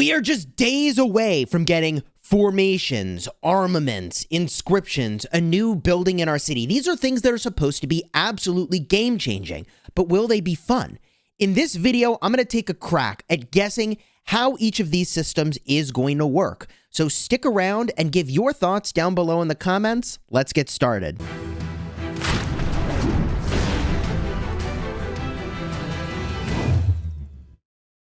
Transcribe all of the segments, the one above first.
We are just days away from getting formations, armaments, inscriptions, a new building in our city. These are things that are supposed to be absolutely game-changing, but will they be fun? In this video, I'm going to take a crack at guessing how each of these systems is going to work. So stick around and give your thoughts down below in the comments. Let's get started.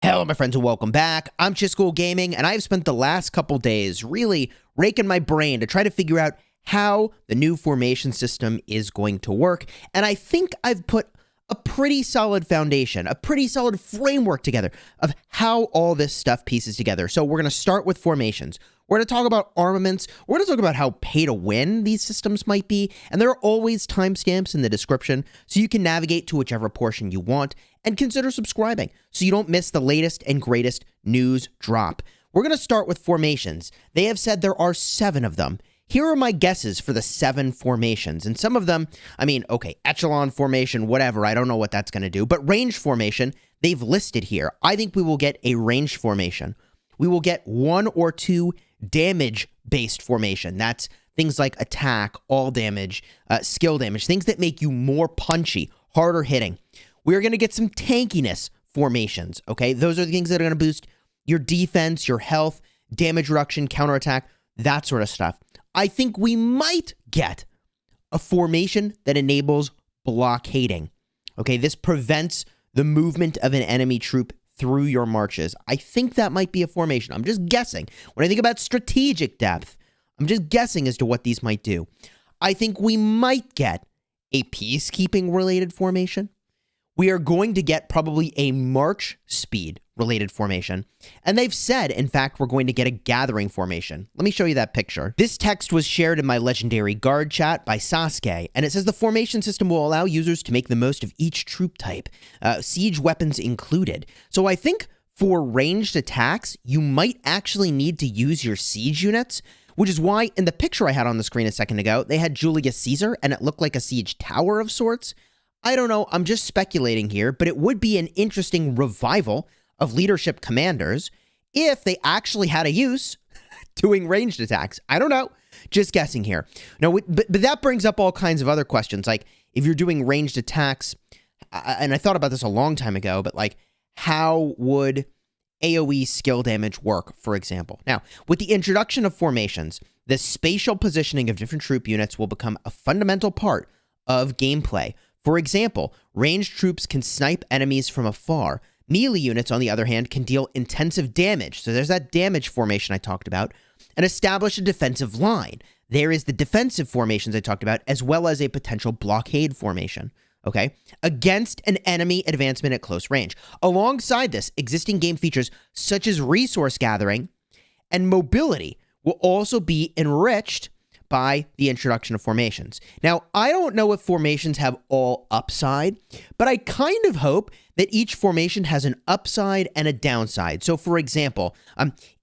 Hello, my friends, and welcome back. I'm Chisgule Gaming, and I've spent the last couple days really raking my brain to try to figure out how the new formation system is going to work. And I think I've put a pretty solid foundation, a pretty solid framework together of how all this stuff pieces together. So we're going to start with formations. We're going to talk about armaments. We're going to talk about how pay to win these systems might be. And there are always timestamps in the description so you can navigate to whichever portion you want, and consider subscribing so you don't miss the latest and greatest news drop. We're going to start with formations. They have said there are 7 of them. Here are my guesses for the 7 formations. And some of them, okay, echelon formation, whatever. I don't know what that's going to do. But range formation, they've listed here. I think we will get a range formation. We will get 1 or 2 damage-based formation. That's things like attack, all damage, skill damage, things that make you more punchy, harder hitting. We're going to get some tankiness formations, okay? Those are the things that are going to boost your defense, your health, damage reduction, counterattack, that sort of stuff. I think we might get a formation that enables blockading, okay? This prevents the movement of an enemy troop through your marches. I think that might be a formation. I'm just guessing. When I think about strategic depth, I'm just guessing as to what these might do. I think we might get a peacekeeping-related formation. We are going to get probably a march speed related formation. And they've said, in fact, we're going to get a gathering formation. Let me show you that picture. This text was shared in my legendary guard chat by Sasuke, and it says the formation system will allow users to make the most of each troop type, siege weapons included. So I think for ranged attacks, you might actually need to use your siege units, which is why in the picture I had on the screen a second ago, they had Julius Caesar, and it looked like a siege tower of sorts. I don't know, I'm just speculating here, but it would be an interesting revival of leadership commanders if they actually had a use doing ranged attacks. I don't know, just guessing here. No, but that brings up all kinds of other questions, like if you're doing ranged attacks, and I thought about this a long time ago, but like how would AoE skill damage work, for example? Now, with the introduction of formations, the spatial positioning of different troop units will become a fundamental part of gameplay. For example, ranged troops can snipe enemies from afar. Melee units, on the other hand, can deal intensive damage. So there's that damage formation I talked about, and establish a defensive line. There is the defensive formations I talked about, as well as a potential blockade formation, okay, against an enemy advancement at close range. Alongside this, existing game features such as resource gathering and mobility will also be enriched by the introduction of formations. Now, I don't know if formations have all upside, but I kind of hope that each formation has an upside and a downside. So, for example,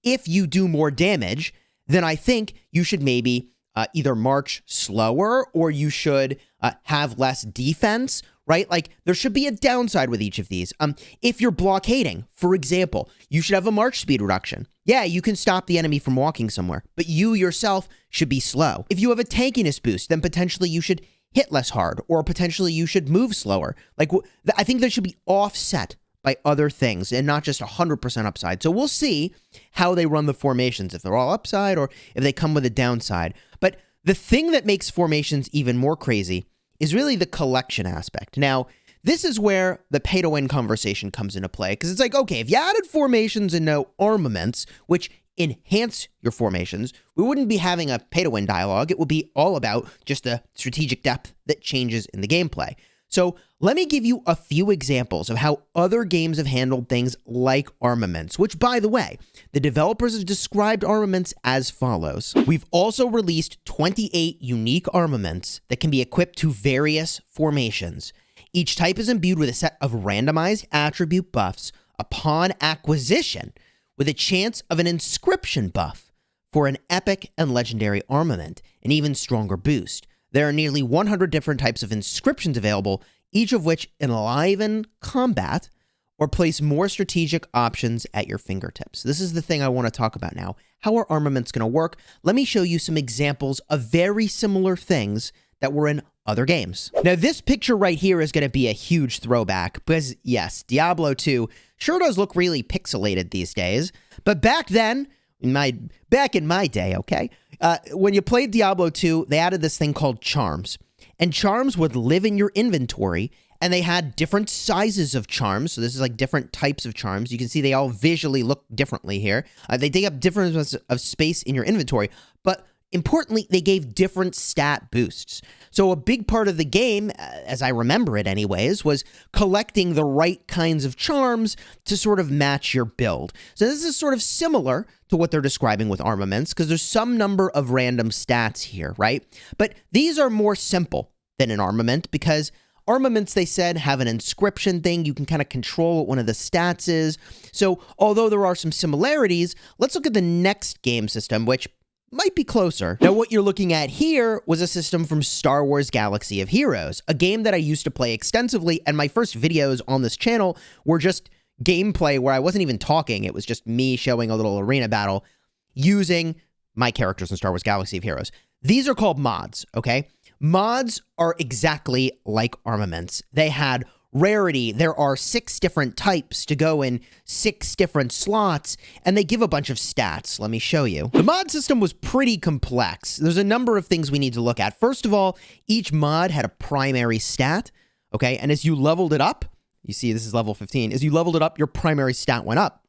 if you do more damage, then I think you should maybe either march slower or you should have less defense, right? Like, there should be a downside with each of these. If you're blockading, for example, you should have a march speed reduction. Yeah, you can stop the enemy from walking somewhere, but you yourself should be slow. If you have a tankiness boost, then potentially you should hit less hard, or potentially you should move slower. Like, I think that should be offset by other things and not just 100% upside. So we'll see how they run the formations, if they're all upside or if they come with a downside. But the thing that makes formations even more crazy is really the collection aspect. Now, this is where the pay-to-win conversation comes into play, because it's like, okay, if you added formations and no armaments, which enhance your formations, we wouldn't be having a pay-to-win dialogue. It would be all about just the strategic depth that changes in the gameplay. So let me give you a few examples of how other games have handled things like armaments, which, by the way, the developers have described armaments as follows. We've also released 28 unique armaments that can be equipped to various formations. Each type is imbued with a set of randomized attribute buffs upon acquisition, with a chance of an inscription buff for an epic and legendary armament, an even stronger boost. There are nearly 100 different types of inscriptions available, each of which enliven combat or place more strategic options at your fingertips. This is the thing I want to talk about now. How are armaments going to work? Let me show you some examples of very similar things that were in other games. Now, this picture right here is going to be a huge throwback because, yes, Diablo 2 sure does look really pixelated these days. But back then, back in my day, okay, when you played Diablo 2, they added this thing called charms. And charms would live in your inventory, and they had different sizes of charms. So this is like different types of charms. You can see they all visually look differently here. They take up different amounts of space in your inventory, but importantly, they gave different stat boosts. So a big part of the game, as I remember it anyways, was collecting the right kinds of charms to sort of match your build. So this is sort of similar to what they're describing with armaments, because there's some number of random stats here, right? But these are more simple than an armament, because armaments, they said, have an inscription thing. You can kind of control what one of the stats is. So although there are some similarities, let's look at the next game system, which might be closer. Now, what you're looking at here was a system from Star Wars Galaxy of Heroes, a game that I used to play extensively, and my first videos on this channel were just gameplay where I wasn't even talking. It was just me showing a little arena battle using my characters in Star Wars Galaxy of Heroes. These are called mods, okay? Mods are exactly like armaments. They had rarity. There are 6 different types to go in 6 different slots, and they give a bunch of stats. Let me show you. The mod system was pretty complex. There's a number of things we need to look at. First of all, each mod had a primary stat, okay? And as you leveled it up, you see this is level 15. As you leveled it up, your primary stat went up.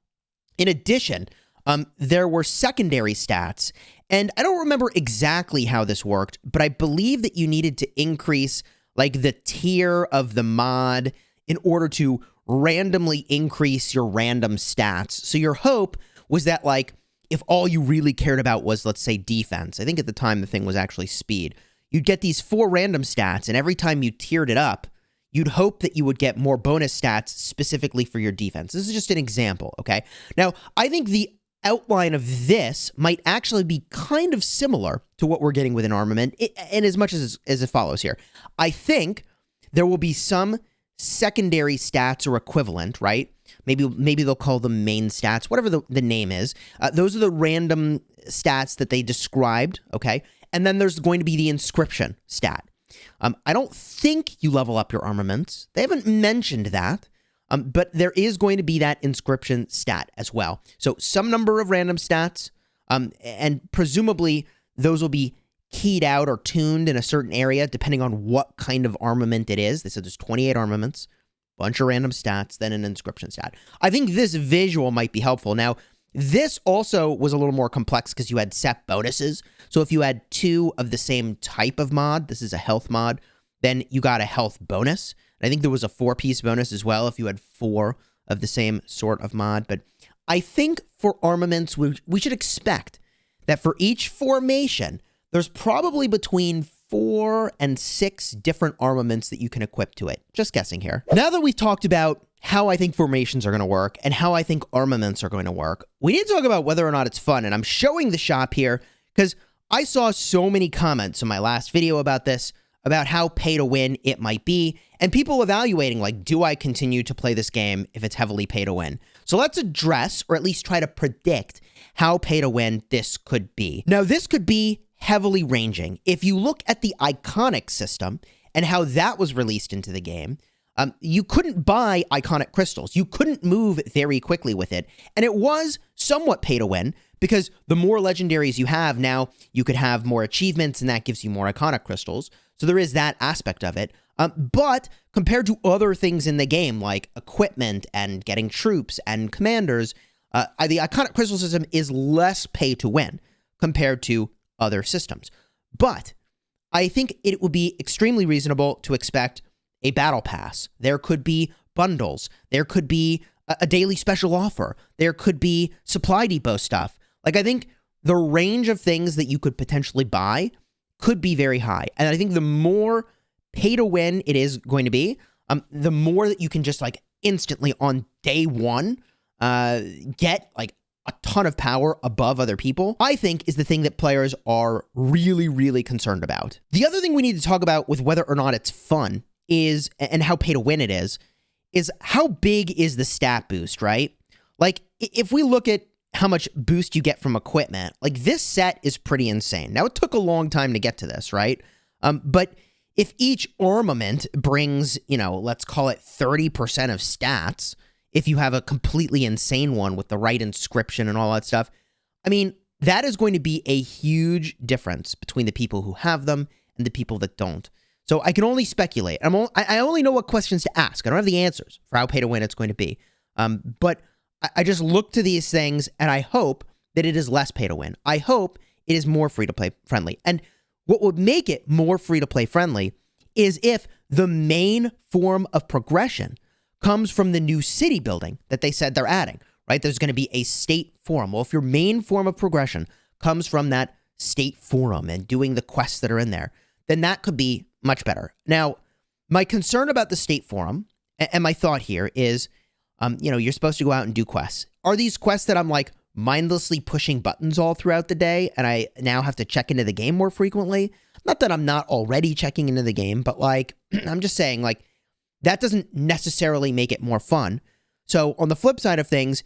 In addition, there were secondary stats, and I don't remember exactly how this worked, but I believe that you needed to increase like the tier of the mod in order to randomly increase your random stats. So your hope was that, like, if all you really cared about was, let's say, defense, I think at the time the thing was actually speed, you'd get these 4 random stats, and every time you tiered it up, you'd hope that you would get more bonus stats specifically for your defense. This is just an example, okay? Now, I think the outline of this might actually be kind of similar to what we're getting with an armament, and as much as it follows here. I think there will be some secondary stats or equivalent, right? Maybe they'll call them main stats, whatever the name is. Those are the random stats that they described, okay? And then there's going to be the inscription stat. I don't think you level up your armaments. They haven't mentioned that. But there is going to be that inscription stat as well. So some number of random stats, and presumably those will be keyed out or tuned in a certain area depending on what kind of armament it is. They said there's 28 armaments, bunch of random stats, then an inscription stat. I think this visual might be helpful. Now, this also was a little more complex because you had set bonuses. So if you had 2 of the same type of mod, this is a health mod, then you got a health bonus. I think there was a 4-piece bonus as well if you had 4 of the same sort of mod. But I think for armaments, we should expect that for each formation, there's probably between 4 and 6 different armaments that you can equip to it. Just guessing here. Now that we've talked about how I think formations are going to work and how I think armaments are going to work, we need to talk about whether or not it's fun. And I'm showing the shop here because I saw so many comments in my last video about this, about how pay to win it might be, and people evaluating, like, do I continue to play this game if it's heavily pay to win? So let's address, or at least try to predict, how pay to win this could be. Now, this could be heavily ranging. If you look at the iconic system and how that was released into the game, you couldn't buy iconic crystals. You couldn't move very quickly with it, and it was somewhat pay to win, because the more legendaries you have, now you could have more achievements, and that gives you more iconic crystals. So there is that aspect of it. But compared to other things in the game, like equipment and getting troops and commanders, the iconic crystal system is less pay to win compared to other systems. But I think it would be extremely reasonable to expect a battle pass. There could be bundles. There could be a daily special offer. There could be supply depot stuff. Like, I think the range of things that you could potentially buy could be very high. And I think the more pay to win it is going to be, the more that you can just, like, instantly on day one get, like, a ton of power above other people, I think is the thing that players are really, really concerned about. The other thing we need to talk about with whether or not it's fun is, and how pay to win it is is how big is the stat boost, right? Like, if we look at how much boost you get from equipment, like this set is pretty insane. Now, it took a long time to get to this, right? But if each armament brings, let's call it 30% of stats, if you have a completely insane one with the right inscription and all that stuff, I mean, that is going to be a huge difference between the people who have them and the people that don't. So I can only speculate. I only know what questions to ask. I don't have the answers for how pay to win it's going to be. But I just look to these things and I hope that it is less pay to win. I hope it is more free to play friendly. And what would make it more free to play friendly is if the main form of progression comes from the new city building that they said they're adding, right? There's going to be a state forum. Well, if your main form of progression comes from that state forum and doing the quests that are in there, then that could be much better. Now, my concern about the state forum and my thought here is, you're supposed to go out and do quests. Are these quests that I'm like mindlessly pushing buttons all throughout the day and I now have to check into the game more frequently? Not that I'm not already checking into the game, but like, I'm just saying like that doesn't necessarily make it more fun. So on the flip side of things,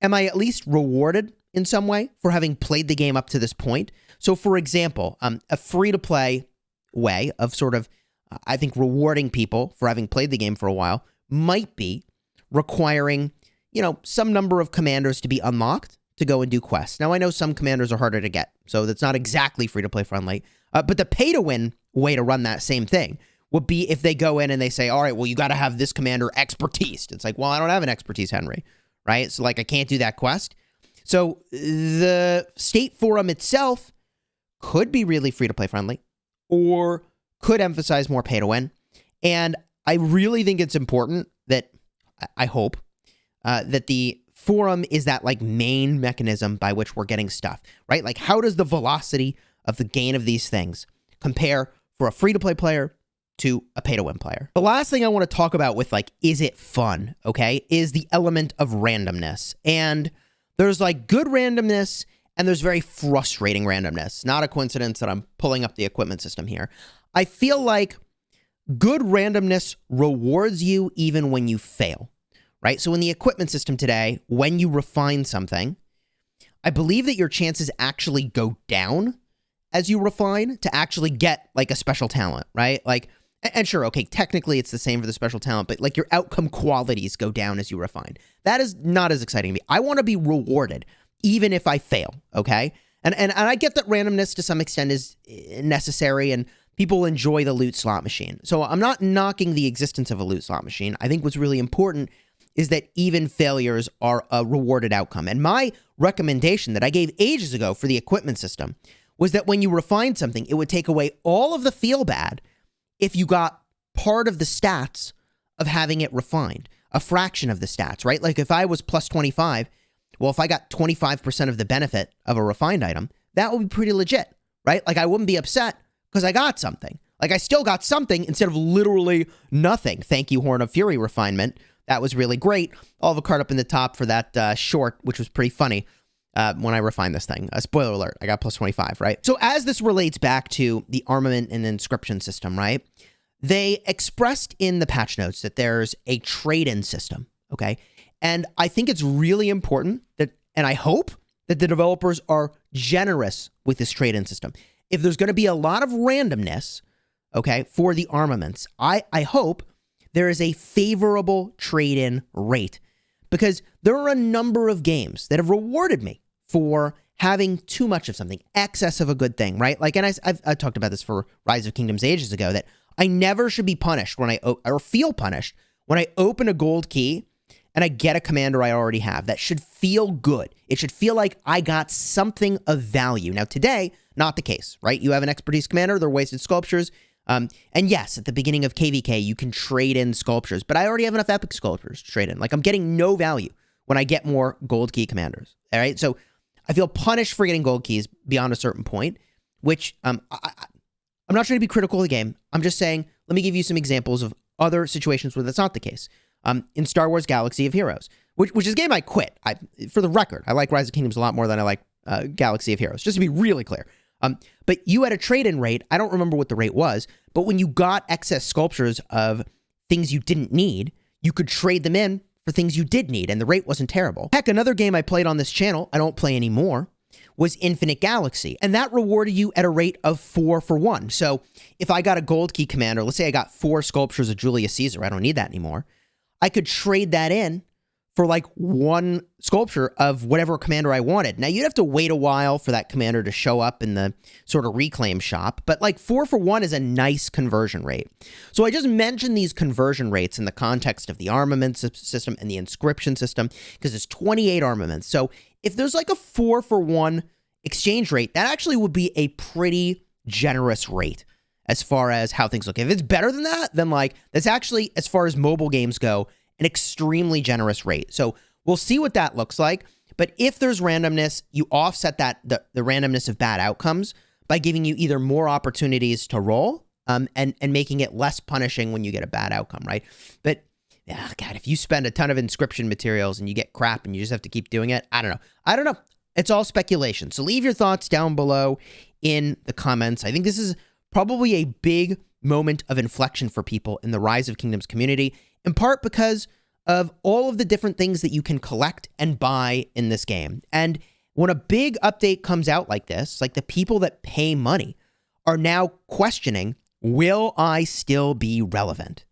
am I at least rewarded in some way for having played the game up to this point? So for example, a free-to-play way of sort of, I think, rewarding people for having played the game for a while might be requiring, some number of commanders to be unlocked to go and do quests. Now, I know some commanders are harder to get, so that's not exactly free-to-play friendly, but the pay-to-win way to run that same thing would be if they go in and they say, all right, well, you got to have this commander expertise. It's like, well, I don't have an expertise, Henry, right? So, like, I can't do that quest. So the state forum itself could be really free-to-play friendly or could emphasize more pay-to-win. And I really think it's important that, I hope, that the forum is that, like, main mechanism by which we're getting stuff, right? Like, how does the velocity of the gain of these things compare for a free-to-play player to a pay-to-win player? The last thing I want to talk about with, like, is it fun, okay, is the element of randomness. And there's, like, good randomness and there's very frustrating randomness. Not a coincidence that I'm pulling up the equipment system here. I feel like good randomness rewards you even when you fail, right? So in the equipment system today, when you refine something, I believe that your chances actually go down as you refine to actually get, like, a special talent, right? Like, and sure, okay, technically it's the same for the special talent, but, like, your outcome qualities go down as you refine. That is not as exciting to me. I want to be rewarded even if I fail, okay? And I get that randomness to some extent is necessary and people enjoy the loot slot machine. So I'm not knocking the existence of a loot slot machine. I think what's really important is that even failures are a rewarded outcome. And my recommendation that I gave ages ago for the equipment system was that when you refine something, it would take away all of the feel bad if you got part of the stats of having it refined, a fraction of the stats, right? Like if I was plus 25, well, if I got 25% of the benefit of a refined item, that would be pretty legit, right? Like I wouldn't be upset because I got something. Like I still got something instead of literally nothing. Thank you, Horn of Fury refinement. That was really great. I'll have a card up in the top for that short, which was pretty funny when I refined this thing. Spoiler alert, I got plus 25, right? So as this relates back to the armament and inscription system, right? They expressed in the patch notes that there's a trade-in system, okay? And I think it's really important that, and I hope that the developers are generous with this trade-in system. If there's going to be a lot of randomness, okay, for the armaments, I hope there is a favorable trade-in rate because there are a number of games that have rewarded me for having too much of something, excess of a good thing, right? Like, and I've talked about this for Rise of Kingdoms ages ago, that I never should be punished when or feel punished when I open a gold key and I get a commander I already have. That should feel good. It should feel like I got something of value. Now, today, not the case, right? You have an expertise commander, they're wasted sculptures. And yes, at the beginning of KVK, you can trade in sculptures, but I already have enough epic sculptures to trade in. Like, I'm getting no value when I get more gold key commanders, all right? So I feel punished for getting gold keys beyond a certain point, which I'm not trying to be critical of the game. I'm just saying, let me give you some examples of other situations where that's not the case. In Star Wars Galaxy of Heroes, which is a game I quit. For the record, I like Rise of Kingdoms a lot more than I like Galaxy of Heroes, just to be really clear. But you had a trade-in rate. I don't remember what the rate was, but when you got excess sculptures of things you didn't need, you could trade them in for things you did need, and the rate wasn't terrible. Heck, another game I played on this channel, I don't play anymore, was Infinite Galaxy, and that rewarded you at a rate of 4 for 1. So if I got a gold key commander, let's say I got 4 sculptures of Julius Caesar, I don't need that anymore, I could trade that in for like 1 sculpture of whatever commander I wanted. Now, you'd have to wait a while for that commander to show up in the sort of reclaim shop, but like 4 for 1 is a nice conversion rate. So I just mentioned these conversion rates in the context of the armament system and the inscription system, because there's 28 armaments. So if there's like a 4 for 1 exchange rate, that actually would be a pretty generous rate as far as how things look. If it's better than that, then like that's actually, as far as mobile games go, an extremely generous rate. So we'll see what that looks like. But if there's randomness, you offset that the randomness of bad outcomes by giving you either more opportunities to roll and making it less punishing when you get a bad outcome, right? But God, if you spend a ton of inscription materials and you get crap and you just have to keep doing it, I don't know. It's all speculation. So leave your thoughts down below in the comments. I think this is probably a big moment of inflection for people in the Rise of Kingdoms community, in part because of all of the different things that you can collect and buy in this game. And when a big update comes out like this, like the people that pay money are now questioning, will I still be relevant?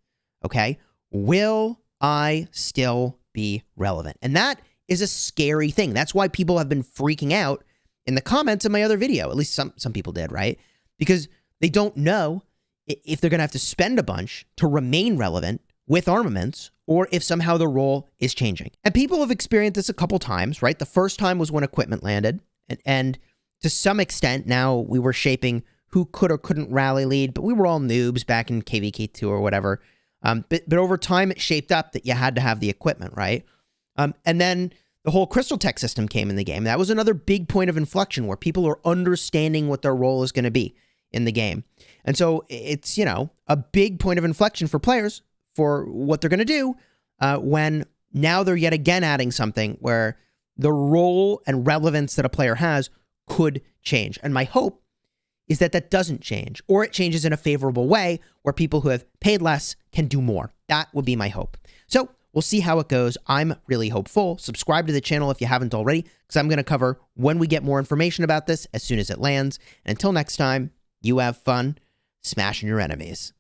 Okay? Will I still be relevant? And that is a scary thing. That's why people have been freaking out in the comments of my other video. At least some people did, right? Because they don't know if they're going to have to spend a bunch to remain relevant with armaments, or if somehow the role is changing. And people have experienced this a couple times, right? The first time was when equipment landed, and to some extent, now we were shaping who could or couldn't rally lead, but we were all noobs back in KVK2 or whatever. But over time, it shaped up that you had to have the equipment, right? And then the whole Crystal Tech system came in the game. That was another big point of inflection where people are understanding what their role is going to be in the game. And so it's, you know, a big point of inflection for players for what they're going to do when now they're yet again adding something where the role and relevance that a player has could change. And my hope is that that doesn't change, or it changes in a favorable way where people who have paid less can do more. That would be my hope. So we'll see how it goes. I'm really hopeful. Subscribe to the channel if you haven't already, because I'm going to cover when we get more information about this as soon as it lands. And until next time, you have fun smashing your enemies.